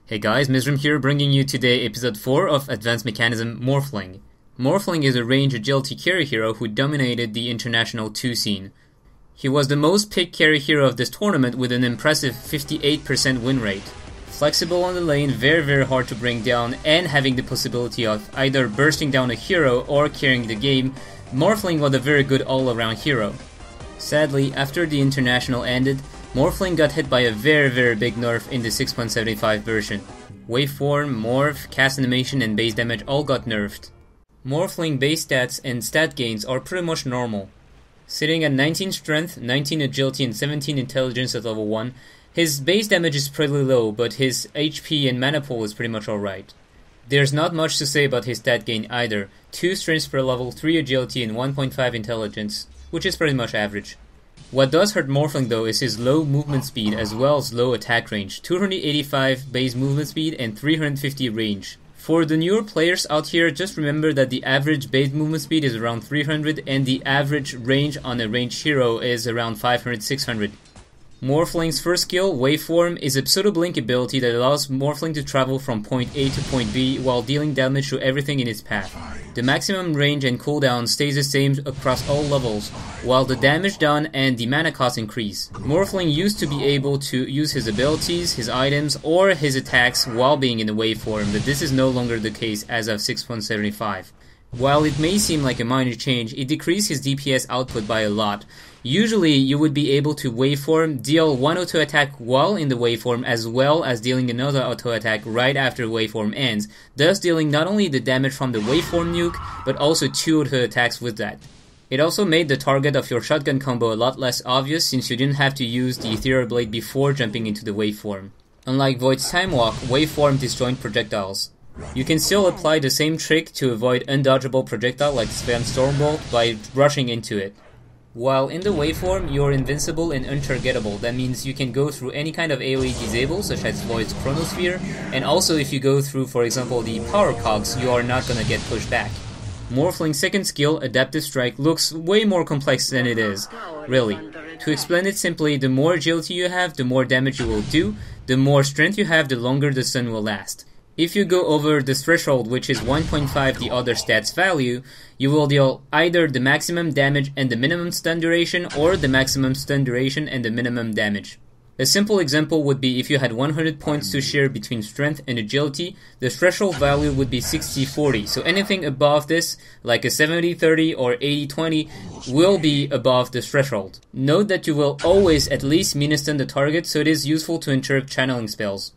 Hey guys, Myzzrym here, bringing you today episode 4 of Advanced Mechanism Morphling. Morphling is a range agility carry hero who dominated the International 2 scene. He was the most picked carry hero of this tournament with an impressive 58% win rate. Flexible on the lane, very hard to bring down, and having the possibility of either bursting down a hero or carrying the game, Morphling was a very good all-around hero. Sadly, after the International ended, Morphling got hit by a very big nerf in the 6.75 version. Waveform, morph, cast animation and base damage all got nerfed. Morphling base stats and stat gains are pretty much normal. Sitting at 19 strength, 19 agility and 17 intelligence at level 1, his base damage is pretty low, but his HP and mana pool is pretty much alright. There's not much to say about his stat gain either, 2 strength per level, 3 agility and 1.5 intelligence, which is pretty much average. What does hurt Morphling though is his low movement speed as well as low attack range, 285 base movement speed and 350 range. For the newer players out here, just remember that the average base movement speed is around 300 and the average range on a ranged hero is around 500-600. Morphling's first skill, Waveform, is a pseudo-blink ability that allows Morphling to travel from point A to point B while dealing damage to everything in its path. The maximum range and cooldown stays the same across all levels, while the damage done and the mana cost increase. Morphling used to be able to use his abilities, his items, or his attacks while being in the Waveform, but this is no longer the case as of 6.75. While it may seem like a minor change, it decreased his DPS output by a lot. Usually, you would be able to Waveform, deal one auto attack while in the Waveform as well as dealing another auto attack right after Waveform ends, thus dealing not only the damage from the Waveform nuke, but also 2 auto attacks with that. It also made the target of your shotgun combo a lot less obvious since you didn't have to use the Ethereal Blade before jumping into the Waveform. Unlike Void's Time Walk, Waveform disjoint projectiles. You can still apply the same trick to avoid undodgeable projectile like Spam Stormbolt by rushing into it. While in the Waveform, you're invincible and untargetable. That means you can go through any kind of AoE disable, such as Void's Chronosphere, and also if you go through, for example, the Power Cogs, you are not gonna get pushed back. Morphling's second skill, Adaptive Strike, looks way more complex than it is, really. To explain it simply, the more agility you have, the more damage you will do, the more strength you have, the longer the stun will last. If you go over the threshold, which is 1.5 the other stats value, you will deal either the maximum damage and the minimum stun duration, or the maximum stun duration and the minimum damage. A simple example would be if you had 100 points to share between strength and agility, the threshold value would be 60-40, so anything above this, like a 70-30 or 80-20, will be above the threshold. Note that you will always at least min-stun the target, so it is useful to interrupt channeling spells.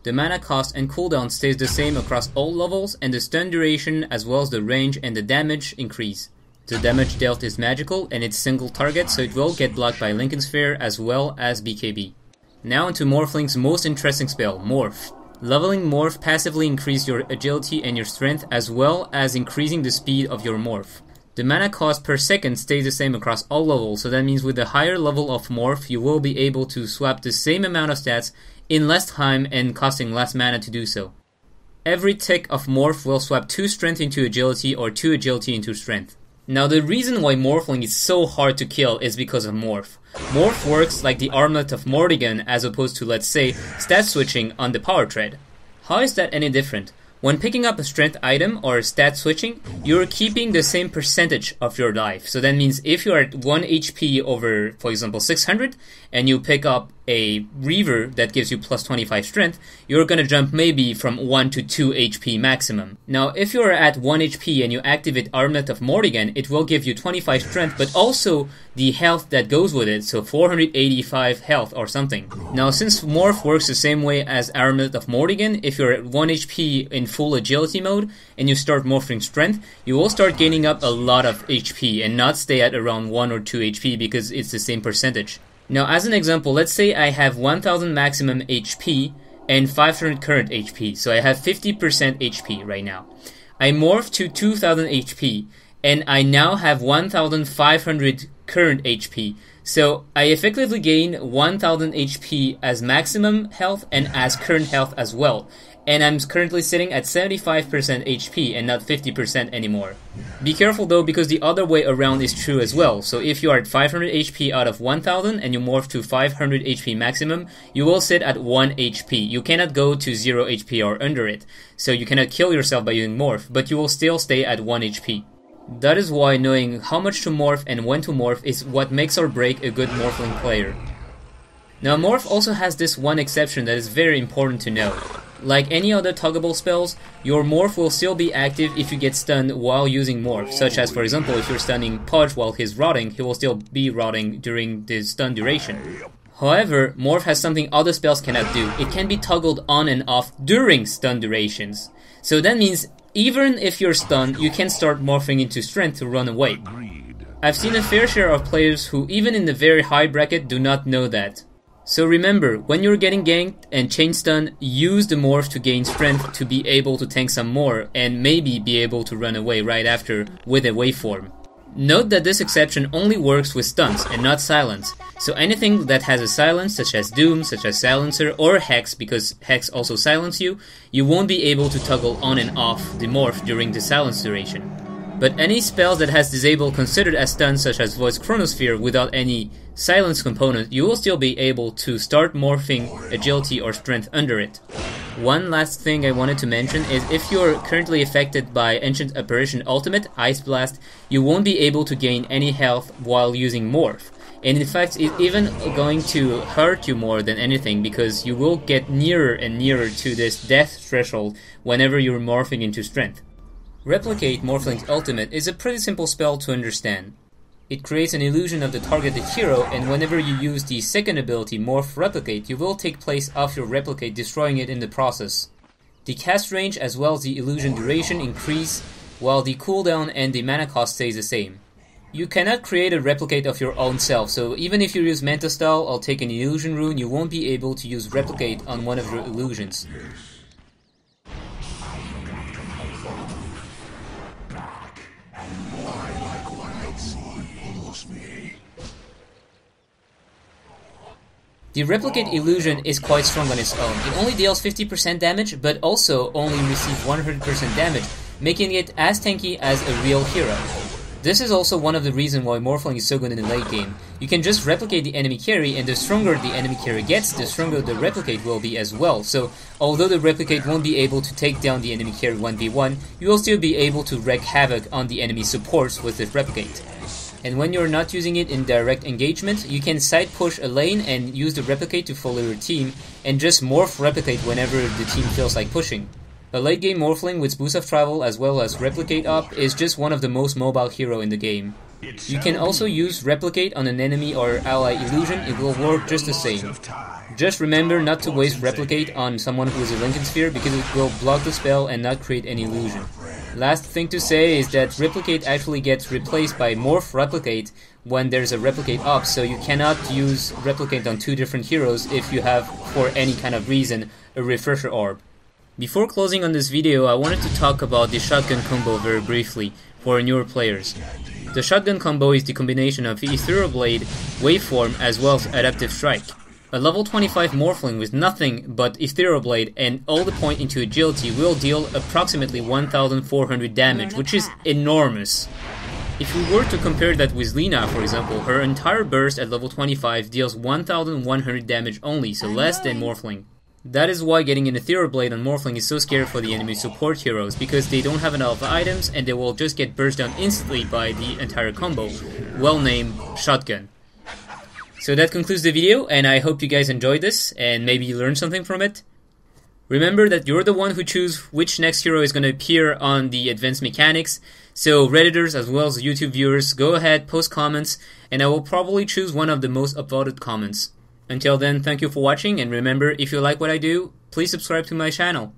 The mana cost and cooldown stays the same across all levels, and the stun duration as well as the range and the damage increase. The damage dealt is magical and it's single target, so it will get blocked by Lincoln Sphere as well as BKB. Now into Morphling's most interesting spell, Morph. Leveling Morph passively increases your agility and your strength as well as increasing the speed of your Morph. The mana cost per second stays the same across all levels, so that means with the higher level of Morph, you will be able to swap the same amount of stats in less time and costing less mana to do so. Every tick of Morph will swap 2 strength into agility or 2 agility into strength. Now the reason why Morphling is so hard to kill is because of Morph. Morph works like the Armlet of Morrigan as opposed to, let's say, stat switching on the Power Tread. How is that any different? When picking up a strength item or stat switching, you're keeping the same percentage of your life. So that means if you're at 1 HP over, for example, 600, and you pick up a Reaver that gives you plus 25 strength, you're gonna jump maybe from 1 to 2 HP maximum. Now, if you're at 1 HP and you activate Armlet of Morrigan, it will give you 25 strength, but also the health that goes with it, so 485 health or something. Now, since Morph works the same way as Armlet of Morrigan, if you're at 1 HP in full agility mode, and you start morphing strength, you will start gaining up a lot of HP and not stay at around 1 or 2 HP because it's the same percentage. Now, as an example, let's say I have 1000 maximum HP and 500 current HP, so I have 50% HP right now. I morph to 2000 HP, and I now have 1500 current HP. So I effectively gain 1000 HP as maximum health and as current health as well. And I'm currently sitting at 75% HP and not 50% anymore. Be careful though, because the other way around is true as well. So if you are at 500 HP out of 1000 and you morph to 500 HP maximum, you will sit at 1 HP. You cannot go to 0 HP or under it. So you cannot kill yourself by using morph, but you will still stay at 1 HP. That is why knowing how much to morph and when to morph is what makes or break a good Morphling player. Now morph also has this one exception that is very important to know. Like any other tuggable spells, your morph will still be active if you get stunned while using morph, such as for example if you're stunning Pudge while he's rotting, he will still be rotting during the stun duration. However, morph has something other spells cannot do. It can be toggled on and off during stun durations. So that means even if you're stunned, you can start morphing into strength to run away. I've seen a fair share of players who even in the very high bracket do not know that. So remember, when you're getting ganked and chain stun, use the morph to gain strength to be able to tank some more and maybe be able to run away right after with a waveform. Note that this exception only works with stuns and not silence, so anything that has a silence such as Doom, such as Silencer, or Hex, because Hex also silence you, you won't be able to toggle on and off the morph during the silence duration. But any spells that has disable considered as stuns such as Voice Chronosphere without any silence component, you will still be able to start morphing agility or strength under it. One last thing I wanted to mention is if you're currently affected by Ancient Apparition Ultimate, Ice Blast, you won't be able to gain any health while using morph. And in fact, it's even going to hurt you more than anything because you will get nearer and nearer to this death threshold whenever you're morphing into strength. Replicate Morphling's ultimate is a pretty simple spell to understand. It creates an illusion of the targeted hero, and whenever you use the second ability Morph Replicate, you will take place of your replicate, destroying it in the process. The cast range as well as the illusion duration increase, while the cooldown and the mana cost stays the same. You cannot create a replicate of your own self, so even if you use Manta Style or take an illusion rune, you won't be able to use replicate on one of your illusions. The Replicate illusion is quite strong on its own. It only deals 50% damage, but also only receives 100% damage, making it as tanky as a real hero. This is also one of the reasons why Morphling is so good in the late game. You can just replicate the enemy carry, and the stronger the enemy carry gets, the stronger the replicate will be as well. So, although the replicate won't be able to take down the enemy carry 1v1, you will still be able to wreak havoc on the enemy supports with the replicate. And when you're not using it in direct engagement, you can side push a lane and use the replicate to follow your team, and just morph replicate whenever the team feels like pushing. A late game Morphling with boost of travel as well as replicate up is just one of the most mobile hero in the game. You can also use replicate on an enemy or ally illusion, it will work just the same. Just remember not to waste replicate on someone who is a Lincoln Sphere because it will block the spell and not create any illusion. Last thing to say is that replicate actually gets replaced by morph replicate when there's a replicate up, so you cannot use replicate on two different heroes if you have, for any kind of reason, a refresher orb. Before closing on this video, I wanted to talk about the shotgun combo very briefly for newer players. The shotgun combo is the combination of Ethereal Blade, Waveform, as well as Adaptive Strike. A level 25 Morphling with nothing but Ethereal Blade and all the point into agility will deal approximately 1400 damage, which is enormous. If we were to compare that with Lina, for example, her entire burst at level 25 deals 1100 damage only, so less than Morphling. That is why getting an Ethereal Blade on Morphling is so scary for the enemy support heroes, because they don't have enough items and they will just get burst down instantly by the entire combo, well named Shotgun. So that concludes the video, and I hope you guys enjoyed this and maybe you learned something from it. Remember that you're the one who chooses which next hero is going to appear on the advanced mechanics, so Redditors as well as YouTube viewers, go ahead, post comments, and I will probably choose one of the most upvoted comments. Until then, thank you for watching, and remember, if you like what I do, please subscribe to my channel.